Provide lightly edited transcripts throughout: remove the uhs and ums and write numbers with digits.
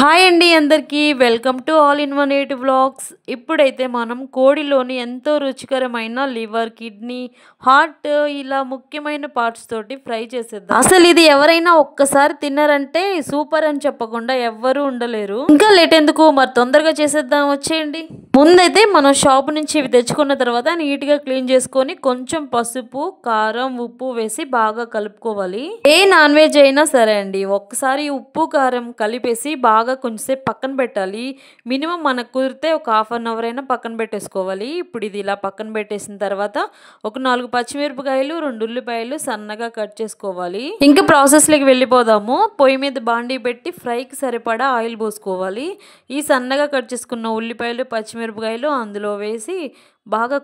Hi అండి అందరికీ welcome to all in one eight vlogs. ఇప్పుడైతే మనం కోడిలోని ఎంతో రుచికరమైన లివర్, కిడ్నీ, హార్ట్ ఇలా ముఖ్యమైన పార్ట్స్ తోటి ఫ్రై చేసేద్దాం. అసలు ఇది ఎవరైనా ఒక్కసారి తిన్నారంటే సూపర్ అని చెప్పకుండా ఎవ్వరూ ఉండలేరు. ఇంకా లేట్ ఎందుకు, మరి తొందరగా చేసేద్దాం, వచ్చేయండి. ముందైతే మనం షాప్ నుంచి ఇవి తెచ్చుకున్న తర్వాత నీట్గా క్లీన్ చేసుకొని కొంచెం పసుపు, కారం, ఉప్పు వేసి బాగా కలుపుకోవాలి. ఏ నాన్ వెజ్ అయినా సరే అండి, ఒక్కసారి ఉప్పు కారం కలిపేసి బాగా కొంచెంసేపు పక్కన పెట్టాలి. మినిమం మనకు కుదిరితే ఒక హాఫ్ అన్ అవర్ అయినా పక్కన పెట్టేసుకోవాలి. ఇప్పుడు ఇది ఇలా పక్కన పెట్టేసిన తర్వాత ఒక 4 పచ్చిమిరపకాయలు, 2 ఉల్లిపాయలు సన్నగా కట్ చేసుకోవాలి. ఇంకా ప్రాసెస్లోకి వెళ్ళిపోదాము. పొయ్యి మీద బాండీ పెట్టి ఫ్రైకి సరిపడా ఆయిల్ పోసుకోవాలి. ఈ సన్నగా కట్ చేసుకున్న ఉల్లిపాయలు, పచ్చిమిరపకాయలు అందులో వేసి బాగా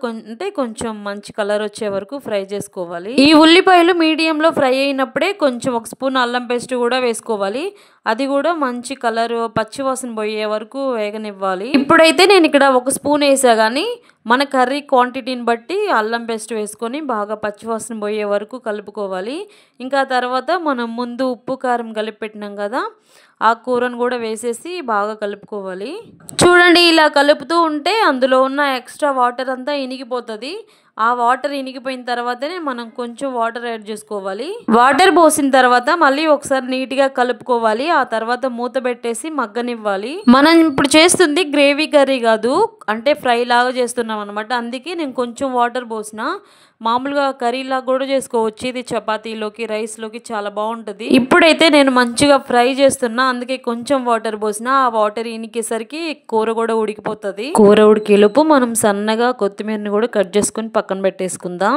కొంచెం మంచి కలర్ వచ్చే వరకు ఫ్రై చేసుకోవాలి. ఈ ఉల్లిపాయలు మీడియంలో ఫ్రై అయినప్పుడే కొంచెం 1 స్పూన్ అల్లం పేస్ట్ కూడా వేసుకోవాలి. అది కూడా మంచి కలర్, పచ్చి వాసన పోయే వరకు వేగనివ్వాలి. ఇప్పుడైతే నేను ఇక్కడ 1 స్పూన్ వేసా, కానీ మన కర్రీ క్వాంటిటీని బట్టి అల్లం పేస్ట్ వేసుకొని బాగా పచ్చివాసన పోయే వరకు కలుపుకోవాలి. ఇంకా తర్వాత మనం ముందు ఉప్పు కారం కలిపి పెట్టినాం కదా, ఆ కూరను కూడా వేసేసి బాగా కలుపుకోవాలి. చూడండి, ఇలా కలుపుతూ ఉంటే అందులో ఉన్న ఎక్స్ట్రా వాటర్ అంతా ఇనిగిపోతుంది. ఆ వాటర్ ఇనిగిపోయిన తర్వాతనే మనం కొంచెం వాటర్ యాడ్ చేసుకోవాలి. వాటర్ పోసిన తర్వాత మళ్ళీ ఒకసారి నీట్గా కలుపుకోవాలి. ఆ తర్వాత మూత పెట్టేసి మగ్గనివ్వాలి. మనం ఇప్పుడు చేస్తుంది గ్రేవీ కర్రీ కాదు, అంటే ఫ్రై లాగా చేస్తున్నాం అనమాట. అందుకే నేను కొంచెం వాటర్ పోసిన. మామూలుగా కర్రీలాగా కూడా చేసుకోవచ్చు. ఇది చపాతీలోకి, రైస్లోకి చాలా బాగుంటుంది. ఇప్పుడైతే నేను మంచిగా ఫ్రై చేస్తున్నా, అందుకే కొంచెం వాటర్ పోసిన. ఆ వాటర్ ఇనికేసరికి కూర కూడా ఉడికిపోతుంది. కూర ఉడికేలోపు మనం సన్నగా కొత్తిమీరని కూడా కట్ చేసుకొని పక్కన పెట్టేసుకుందాం.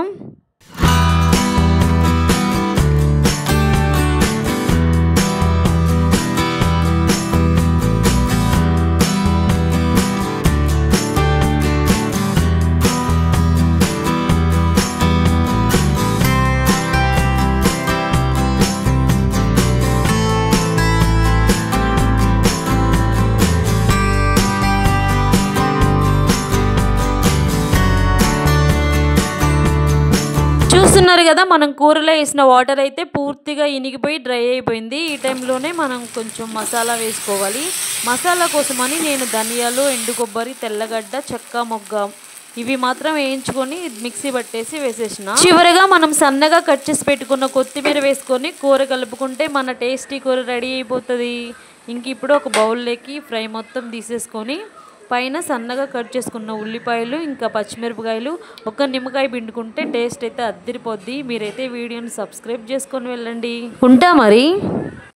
చూస్తున్నారు కదా, మనం కూరలో వేసిన వాటర్ అయితే పూర్తిగా ఇనిగిపోయి డ్రై అయిపోయింది. ఈ టైంలోనే మనం కొంచెం మసాలా వేసుకోవాలి. మసాలా కోసమని నేను ధనియాలు, ఎండు కొబ్బరి, తెల్లగడ్డ, చెక్క, మొగ్గ ఇవి మాత్రం వేయించుకొని మిక్సీ పట్టేసి వేసేసిన. చివరిగా మనం సన్నగా కట్ చేసి పెట్టుకున్న కొత్తిమీర వేసుకొని కూర కలుపుకుంటే మన టేస్టీ కూర రెడీ అయిపోతుంది. ఇంక ఇప్పుడు ఒక బౌల్లోకి ఫ్రై మొత్తం తీసేసుకొని పైన సన్నగా కట్ చేసుకున్న ఉల్లిపాయలు, ఇంకా పచ్చిమిరపకాయలు, ఒక నిమ్మకాయ పిండుకుంటే టేస్ట్ అయితే అద్దిరిపోద్ది. మీరైతే వీడియోని సబ్స్క్రైబ్ చేసుకొని వెళ్ళండి. ఉంటా మరి.